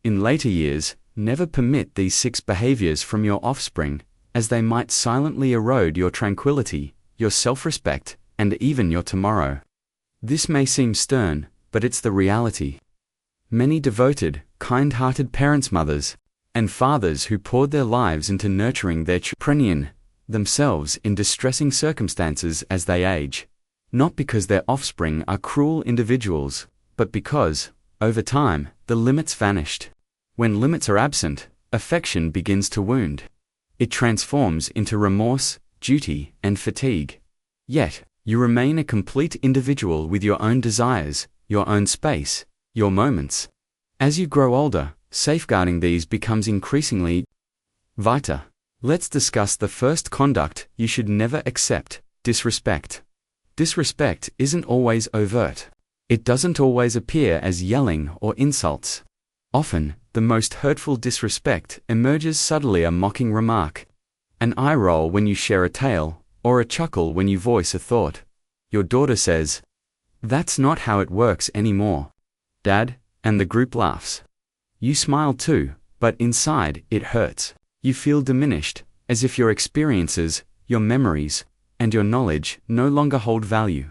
In later years, never permit these 6 behaviors from your offspring, as they might silently erode your tranquility, your self-respect, and even your tomorrow. This may seem stern, but it's the reality. Many devoted, kind-hearted parents, mothers, and fathers who poured their lives into nurturing their children themselves in distressing circumstances as they age, not because their offspring are cruel individuals, but because, over time, the limits vanished. When limits are absent, affection begins to wound. It transforms into remorse, duty, and fatigue. Yet, you remain a complete individual with your own desires, your own space, your moments. As you grow older, safeguarding these becomes increasingly vital. Let's discuss the first conduct you should never accept: disrespect. Disrespect isn't always overt. It doesn't always appear as yelling or insults. Often, the most hurtful disrespect emerges subtly: a mocking remark, an eye roll when you share a tale, or a chuckle when you voice a thought. Your daughter says, "That's not how it works anymore, Dad," and the group laughs. You smile too, but inside, it hurts. You feel diminished, as if your experiences, your memories, and your knowledge no longer hold value.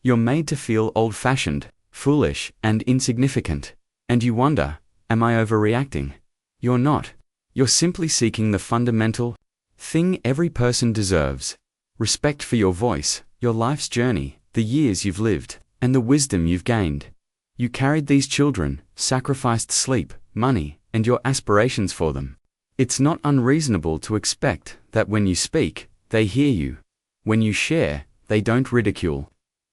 You're made to feel old-fashioned, foolish, and insignificant, and you wonder, am I overreacting? You're not. You're simply seeking the fundamental thing every person deserves: respect for your voice, your life's journey, the years you've lived, and the wisdom you've gained. You carried these children, sacrificed sleep, money, and your aspirations for them. It's not unreasonable to expect that when you speak, they hear you. When you share, they don't ridicule.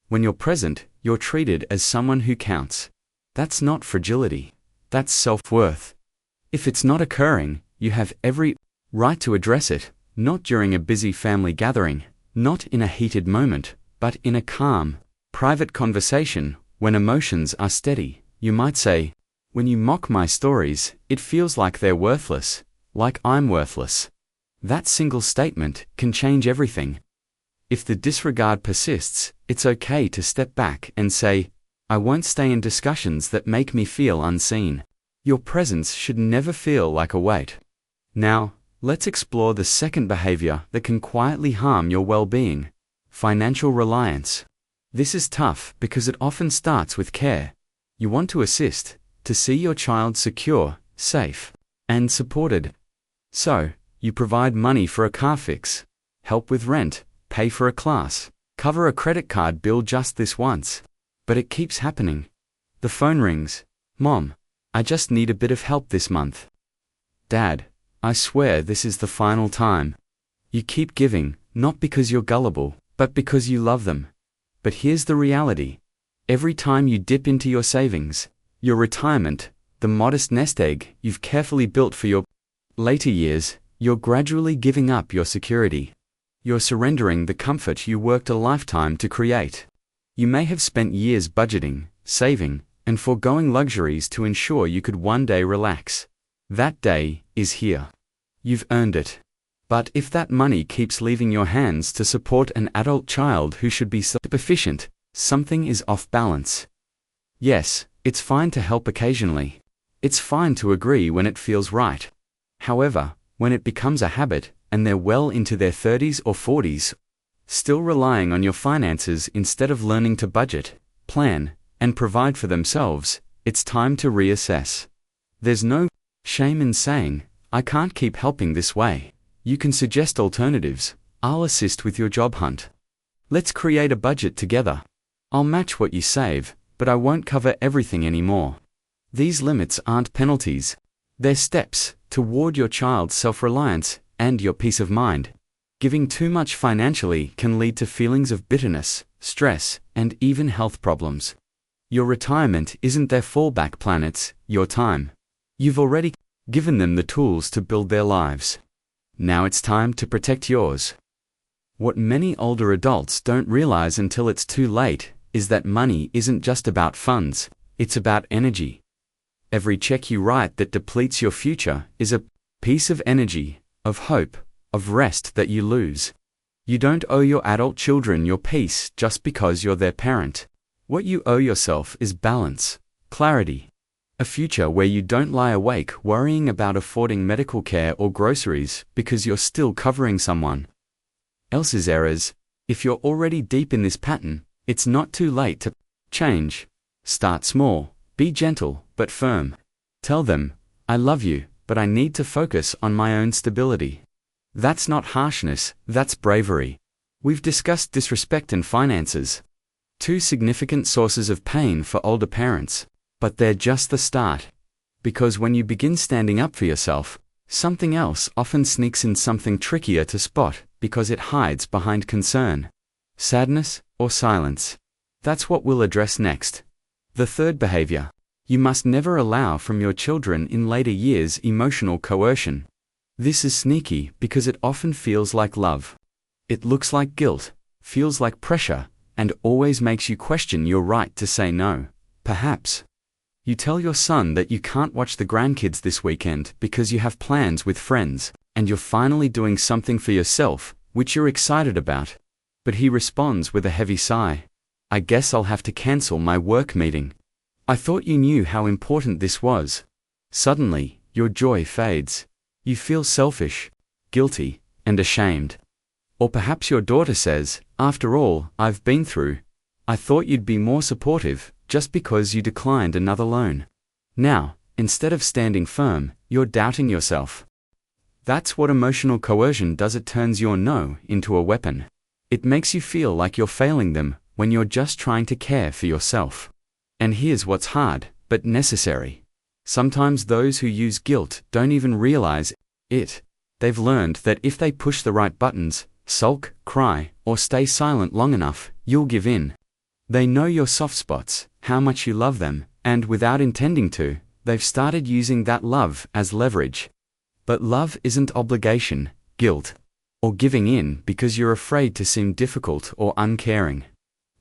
When you're present, you're treated as someone who counts. That's not fragility. That's self-worth. If it's not occurring, you have every right to address it, not during a busy family gathering, not in a heated moment, but in a calm, private conversation, when emotions are steady. You might say, "When you mock my stories, it feels like they're worthless, like I'm worthless." That single statement can change everything. If the disregard persists, it's okay to step back and say, "I won't stay in discussions that make me feel unseen." Your presence should never feel like a weight. Now, let's explore the second behavior that can quietly harm your well-being: financial reliance. This is tough because it often starts with care. You want to assist, to see your child secure, safe, and supported. So, you provide money for a car fix, help with rent, pay for a class, cover a credit card bill just this once. But it keeps happening. The phone rings. "Mom, I just need a bit of help this month." "Dad, I swear this is the final time." You keep giving, not because you're gullible, but because you love them. But here's the reality. Every time you dip into your savings, your retirement, the modest nest egg you've carefully built for your later years, you're gradually giving up your security. You're surrendering the comfort you worked a lifetime to create. You may have spent years budgeting, saving, and foregoing luxuries to ensure you could one day relax. That day is here. You've earned it. But if that money keeps leaving your hands to support an adult child who should be self-sufficient, something is off balance. Yes, it's fine to help occasionally. It's fine to agree when it feels right. However, when it becomes a habit, and they're well into their 30s or 40s, still relying on your finances instead of learning to budget, plan, and provide for themselves, it's time to reassess. There's no shame in saying, "I can't keep helping this way." You can suggest alternatives. "I'll assist with your job hunt. Let's create a budget together. I'll match what you save, but I won't cover everything anymore." These limits aren't penalties. They're steps toward your child's self-reliance and your peace of mind. Giving too much financially can lead to feelings of bitterness, stress, and even health problems. Your retirement isn't their fallback plan, it's your time. You've already given them the tools to build their lives. Now it's time to protect yours. What many older adults don't realize until it's too late is that money isn't just about funds, it's about energy. Every check you write that depletes your future is a piece of energy, of hope, of rest that you lose. You don't owe your adult children your peace just because you're their parent. What you owe yourself is balance, clarity, A future where you don't lie awake worrying about affording medical care or groceries because you're still covering someone else's errors. If you're already deep in this pattern, it's not too late to change. Start small, be gentle but firm. Tell them, I love you, but I need to focus on my own stability. That's not harshness, that's bravery. We've discussed disrespect and finances. Two significant sources of pain for older parents. But they're just the start. Because when you begin standing up for yourself, something else often sneaks in, something trickier to spot because it hides behind concern, sadness, or silence. That's what we'll address next. The third behavior. You must never allow from your children in later years emotional coercion. This is sneaky because it often feels like love. It looks like guilt, feels like pressure, and always makes you question your right to say no. Perhaps you tell your son that you can't watch the grandkids this weekend because you have plans with friends, and you're finally doing something for yourself, which you're excited about. But he responds with a heavy sigh. I guess I'll have to cancel my work meeting. I thought you knew how important this was. Suddenly, your joy fades. You feel selfish, guilty, and ashamed. Or perhaps your daughter says, after all I've been through, I thought you'd be more supportive, just because you declined another loan. Now, instead of standing firm, you're doubting yourself. That's what emotional coercion does. It turns your no into a weapon. It makes you feel like you're failing them when you're just trying to care for yourself. And here's what's hard, but necessary. Sometimes those who use guilt don't even realize it. They've learned that if they push the right buttons, sulk, cry, or stay silent long enough, you'll give in. They know your soft spots, how much you love them, and without intending to, they've started using that love as leverage. But love isn't obligation, guilt, or giving in because you're afraid to seem difficult or uncaring.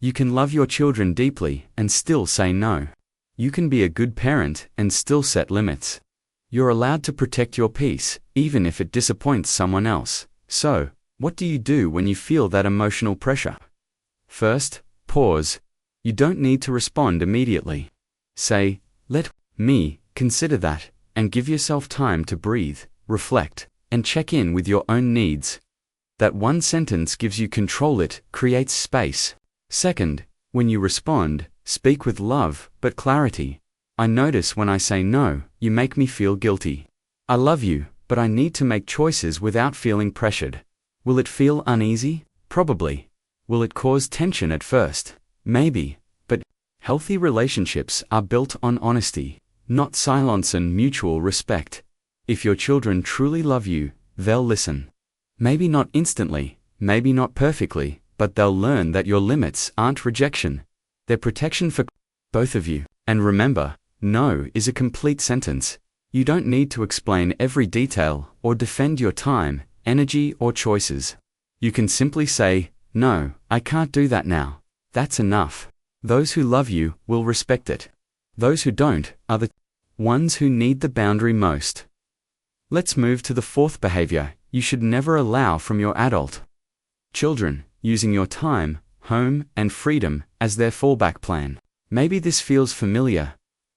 You can love your children deeply and still say no. You can be a good parent and still set limits. You're allowed to protect your peace, even if it disappoints someone else. So, what do you do when you feel that emotional pressure? First, pause. You don't need to respond immediately. Say, let me consider that, and give yourself time to breathe, reflect, and check in with your own needs. That one sentence gives you control. It creates space. Second, when you respond, speak with love but clarity. I notice when I say no, you make me feel guilty. I love you, but I need to make choices without feeling pressured. Will it feel uneasy? Probably. Will it cause tension at first? Maybe. But healthy relationships are built on honesty, not silence, and mutual respect. If your children truly love you, they'll listen. Maybe not instantly, maybe not perfectly, but they'll learn that your limits aren't rejection. They're protection for both of you. And remember, no is a complete sentence. You don't need to explain every detail or defend your time, energy, or choices. You can simply say, no, I can't do that now. That's enough. Those who love you will respect it. Those who don't are the ones who need the boundary most. Let's move to the fourth behavior you should never allow from your adult children: using your time, home, and freedom as their fallback plan. Maybe this feels familiar.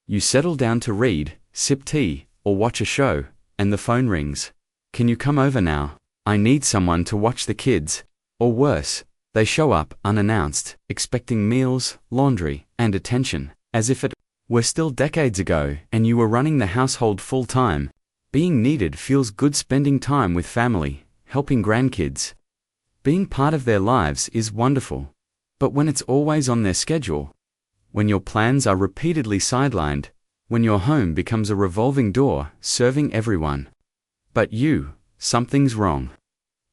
You settle down to read, sip tea, or watch a show, and the phone rings. Can you come over now? I need someone to watch the kids. Or worse, they show up unannounced, expecting meals, laundry, and attention, as if it were still decades ago and you were running the household full-time. Being needed feels good. Spending time with family, helping grandkids, being part of their lives is wonderful. But when it's always on their schedule, when your plans are repeatedly sidelined, when your home becomes a revolving door serving everyone but you, something's wrong.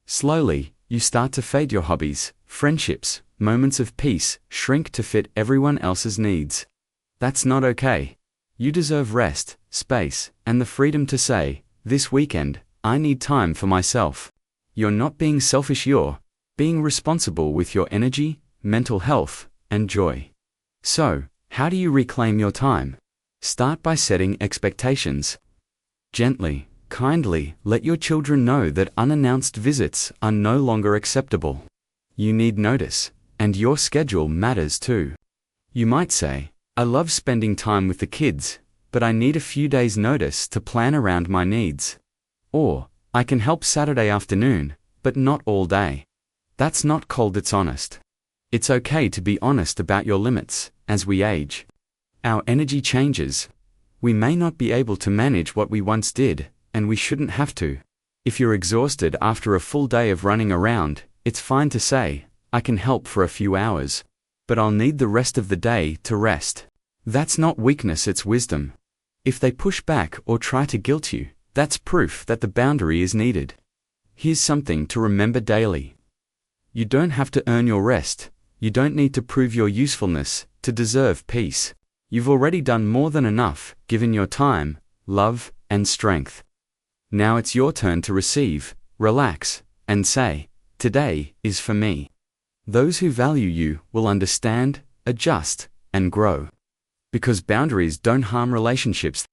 Slowly, you start to fade. Your hobbies, friendships, moments of peace shrink to fit everyone else's needs. That's not okay. You deserve rest, space, and the freedom to say, this weekend, I need time for myself. You're not being selfish, you're being responsible with your energy, mental health, and joy. So, how do you reclaim your time? Start by setting expectations. Gently, kindly, let your children know that unannounced visits are no longer acceptable. You need notice, and your schedule matters too. You might say, I love spending time with the kids, but I need a few days' notice to plan around my needs. Or, I can help Saturday afternoon, but not all day. That's not cold, it's honest. It's okay to be honest about your limits. As we age, our energy changes. We may not be able to manage what we once did, and we shouldn't have to. If you're exhausted after a full day of running around, it's fine to say, I can help for a few hours, but I'll need the rest of the day to rest. That's not weakness, it's wisdom. If they push back or try to guilt you, that's proof that the boundary is needed. Here's something to remember daily. You don't have to earn your rest. You don't need to prove your usefulness to deserve peace. You've already done more than enough, given your time, love, and strength. Now it's your turn to receive, relax, and say, today is for me. Those who value you will understand, adjust, and grow. Because boundaries don't harm relationships.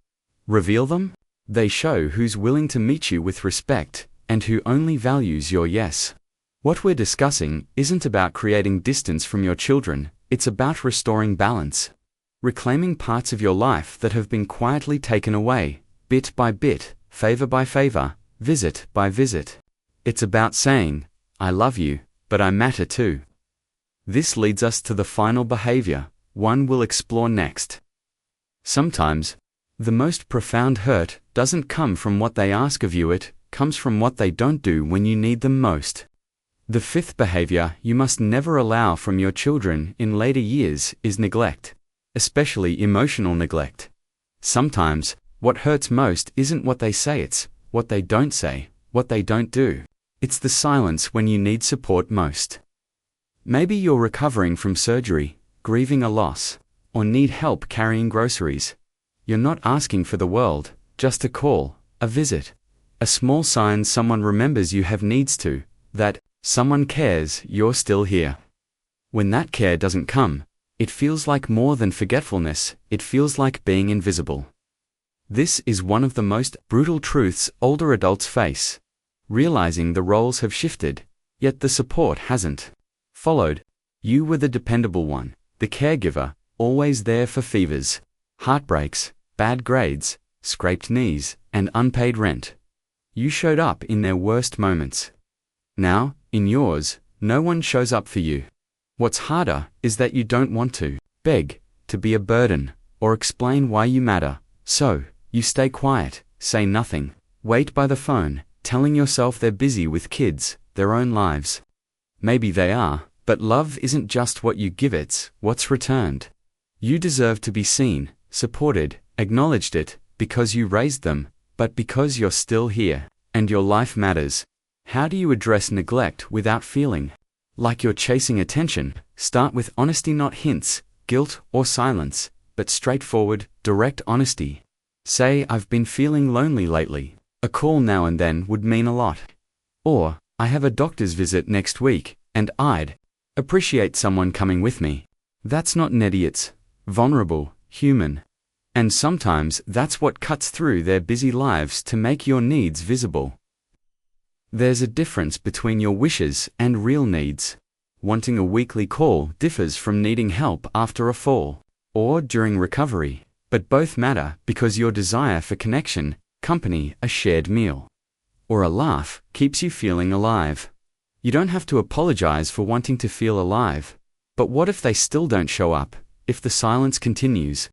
Reveal them. They show who's willing to meet you with respect, and who only values your yes. What we're discussing isn't about creating distance from your children, it's about restoring balance. Reclaiming parts of your life that have been quietly taken away, bit by bit, favor by favor, visit by visit. It's about saying, I love you, but I matter too. This leads us to the final behavior, one we'll explore next. Sometimes, the most profound hurt doesn't come from what they ask of you, it comes from what they don't do when you need them most. The fifth behavior you must never allow from your children in later years is neglect, especially emotional neglect. Sometimes, what hurts most isn't what they say, it's what they don't say, what they don't do. It's the silence when you need support most. Maybe you're recovering from surgery, grieving a loss, or need help carrying groceries. You're not asking for the world, just a call, a visit, a small sign someone remembers you have needs to, that someone cares you're still here. When that care doesn't come, it feels like more than forgetfulness, it feels like being invisible. This is one of the most brutal truths older adults face. Realizing the roles have shifted, yet the support hasn't followed. You were the dependable one, the caregiver, always there for fevers, heartbreaks, bad grades, scraped knees, and unpaid rent. You showed up in their worst moments. Now, in yours, no one shows up for you. What's harder is that you don't want to beg, to be a burden, or explain why you matter. So, you stay quiet, say nothing, wait by the phone, telling yourself they're busy with kids, their own lives. Maybe they are, but love isn't just what you give, it's what's returned. You deserve to be seen, supported, acknowledged, it because you raised them, but because you're still here, and your life matters. How do you address neglect without feeling like you're chasing attention? Start with honesty, not hints, guilt, or silence, but straightforward, direct honesty. Say, I've been feeling lonely lately. A call now and then would mean a lot. Or, I have a doctor's visit next week, and I'd appreciate someone coming with me. That's not needy, it's vulnerable, human. And sometimes that's what cuts through their busy lives to make your needs visible. There's a difference between your wishes and real needs. Wanting a weekly call differs from needing help after a fall, or during recovery, but both matter because your desire for connection, company, a shared meal, or a laugh keeps you feeling alive. You don't have to apologize for wanting to feel alive. But what if they still don't show up? If the silence continues?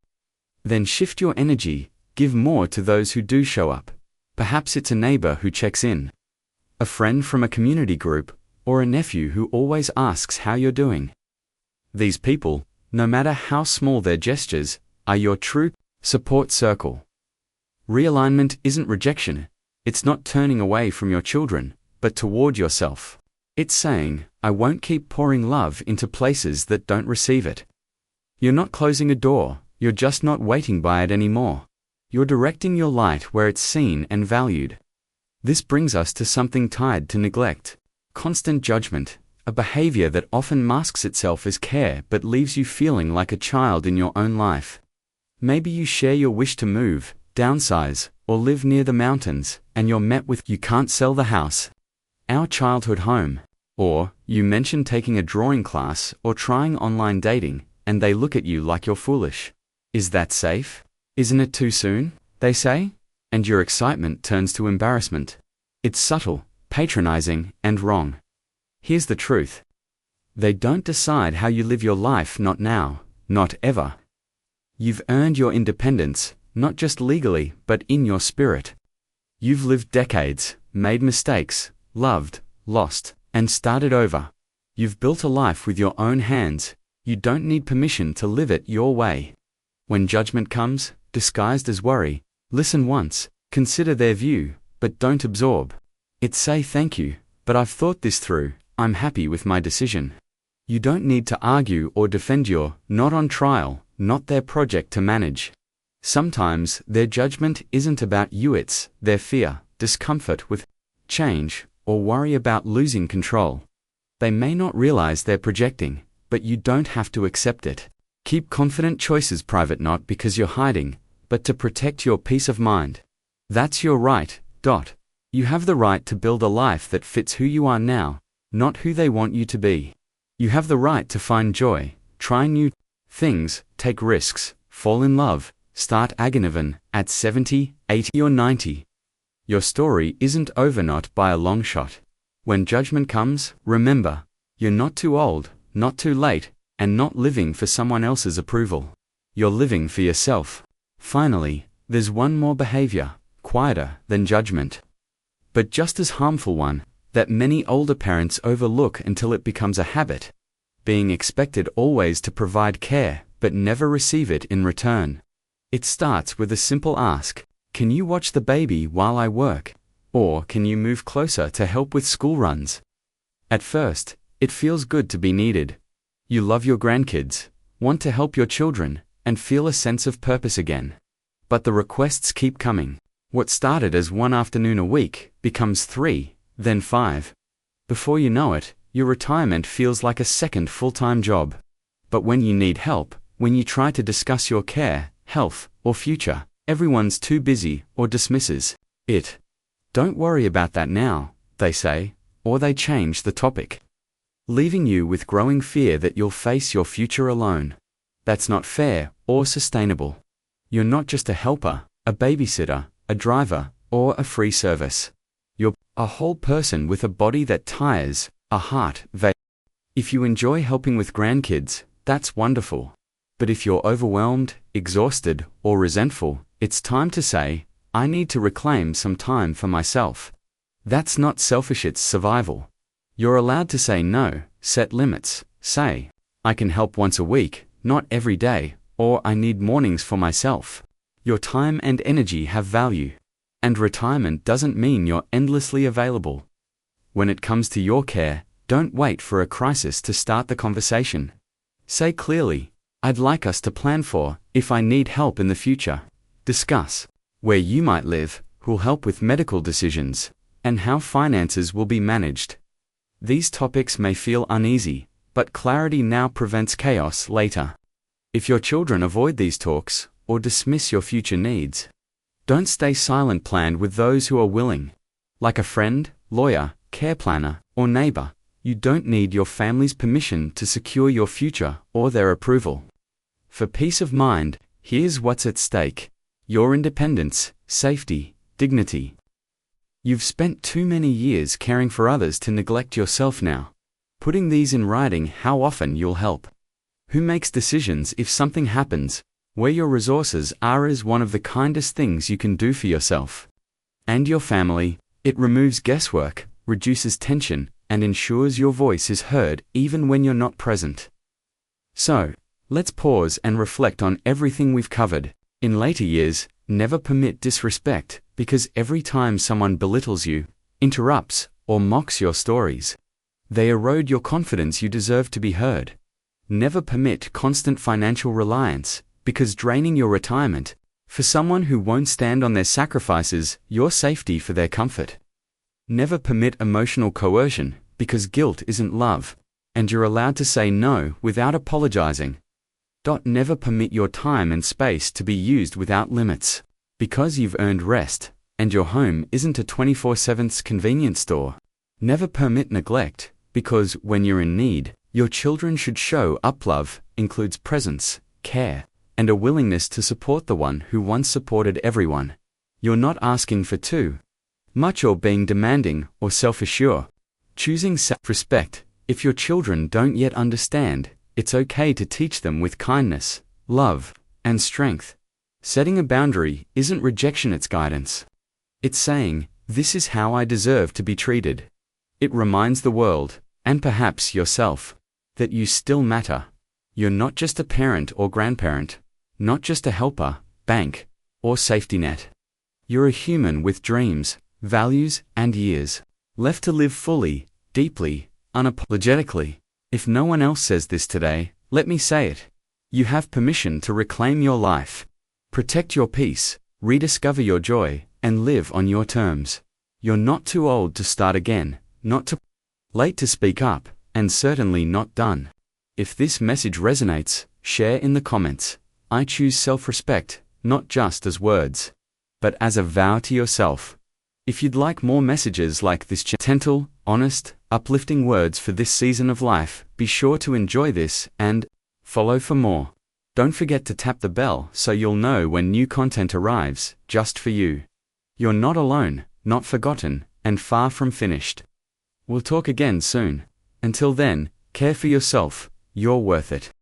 Then shift your energy, give more to those who do show up. Perhaps it's a neighbor who checks in, a friend from a community group, or a nephew who always asks how you're doing. These people, no matter how small their gestures, are your true support circle. Realignment isn't rejection. It's not turning away from your children, but toward yourself. It's saying, I won't keep pouring love into places that don't receive it. You're not closing a door, you're just not waiting by it anymore. You're directing your light where it's seen and valued. This brings us to something tied to neglect. Constant judgment, a behavior that often masks itself as care but leaves you feeling like a child in your own life. Maybe you share your wish to move, downsize, or live near the mountains, and you're met with, you can't sell the house, our childhood home. Or, you mention taking a drawing class or trying online dating, and they look at you like you're foolish. Is that safe? Isn't it too soon? They say. And your excitement turns to embarrassment. It's subtle, patronizing, and wrong. Here's the truth. They don't decide how you live your life, not now, not ever. You've earned your independence, not just legally, but in your spirit. You've lived decades, made mistakes, loved, lost, and started over. You've built a life with your own hands. You don't need permission to live it your way. When judgment comes, disguised as worry, listen once, consider their view, but don't absorb it. Say thank you, but I've thought this through, I'm happy with my decision. You don't need to argue or defend your not on trial, not their project to manage. Sometimes their judgment isn't about you, it's their fear, discomfort with change, or worry about losing control. They may not realize they're projecting, but you don't have to accept it. Keep confident choices private, not because you're hiding, but to protect your peace of mind. That's your right. You have the right to build a life that fits who you are now, not who they want you to be. You have the right to find joy, try new things, take risks, fall in love, start again at 70, 80 or 90. Your story isn't over, not by a long shot. When judgment comes, remember, you're not too old, not too late, and not living for someone else's approval. You're living for yourself. Finally, there's one more behavior, quieter than judgment, but just as harmful one, that many older parents overlook until it becomes a habit. Being expected always to provide care, but never receive it in return. It starts with a simple ask, can you watch the baby while I work? Or can you move closer to help with school runs? At first, it feels good to be needed. You love your grandkids, want to help your children, and feel a sense of purpose again. But the requests keep coming. What started as one afternoon a week becomes 3, then 5. Before you know it, your retirement feels like a second full-time job. But when you need help, when you try to discuss your care, health, or future, everyone's too busy or dismisses it. Don't worry about that now, they say, or they change the topic, leaving you with growing fear that you'll face your future alone. That's not fair or sustainable. You're not just a helper, a babysitter, a driver, or a free service. You're a whole person with a body that tires, a heart that. If you enjoy helping with grandkids, that's wonderful. But if you're overwhelmed, exhausted, or resentful, it's time to say, I need to reclaim some time for myself. That's not selfish, it's survival. You're allowed to say no, set limits, say, I can help once a week, not every day, or I need mornings for myself. Your time and energy have value. And retirement doesn't mean you're endlessly available. When it comes to your care, don't wait for a crisis to start the conversation. Say clearly, I'd like us to plan for, if I need help in the future. Discuss where you might live, who'll help with medical decisions, and how finances will be managed. These topics may feel uneasy, but clarity now prevents chaos later. If your children avoid these talks, or dismiss your future needs, don't stay silent. Plan with those who are willing. Like a friend, lawyer, care planner, or neighbor, you don't need your family's permission to secure your future or their approval. For peace of mind, here's what's at stake: your independence, safety, dignity. You've spent too many years caring for others to neglect yourself now. Putting these in writing how often you'll help. Who makes decisions if something happens? Where your resources are is one of the kindest things you can do for yourself and your family. It removes guesswork, reduces tension, and ensures your voice is heard even when you're not present. So, let's pause and reflect on everything we've covered. In later years, never permit disrespect, because every time someone belittles you, interrupts, or mocks your stories, they erode your confidence. You deserve to be heard. Never permit constant financial reliance, because draining your retirement, for someone who won't stand on their sacrifices, your safety for their comfort. Never permit emotional coercion, because guilt isn't love, and you're allowed to say no without apologizing. Never permit your time and space to be used without limits, because you've earned rest, and your home isn't a 24/7 convenience store. Never permit neglect, because when you're in need, your children should show up. Love includes presence, care, and a willingness to support the one who once supported everyone. You're not asking for too much or being demanding or selfish. You're choosing self-respect. If your children don't yet understand, it's okay to teach them with kindness, love, and strength. Setting a boundary isn't rejection, it's guidance. It's saying, this is how I deserve to be treated. It reminds the world, and perhaps yourself, that you still matter. You're not just a parent or grandparent, not just a helper, bank, or safety net. You're a human with dreams, values, and years left to live fully, deeply, unapologetically. If no one else says this today, let me say it. You have permission to reclaim your life. Protect your peace, rediscover your joy, and live on your terms. You're not too old to start again, not too late to speak up, and certainly not done. If this message resonates, share in the comments. I choose self-respect, not just as words, but as a vow to yourself. If you'd like more messages like this, gentle, honest, uplifting words for this season of life, be sure to enjoy this and follow for more. Don't forget to tap the bell so you'll know when new content arrives, just for you. You're not alone, not forgotten, and far from finished. We'll talk again soon. Until then, care for yourself, you're worth it.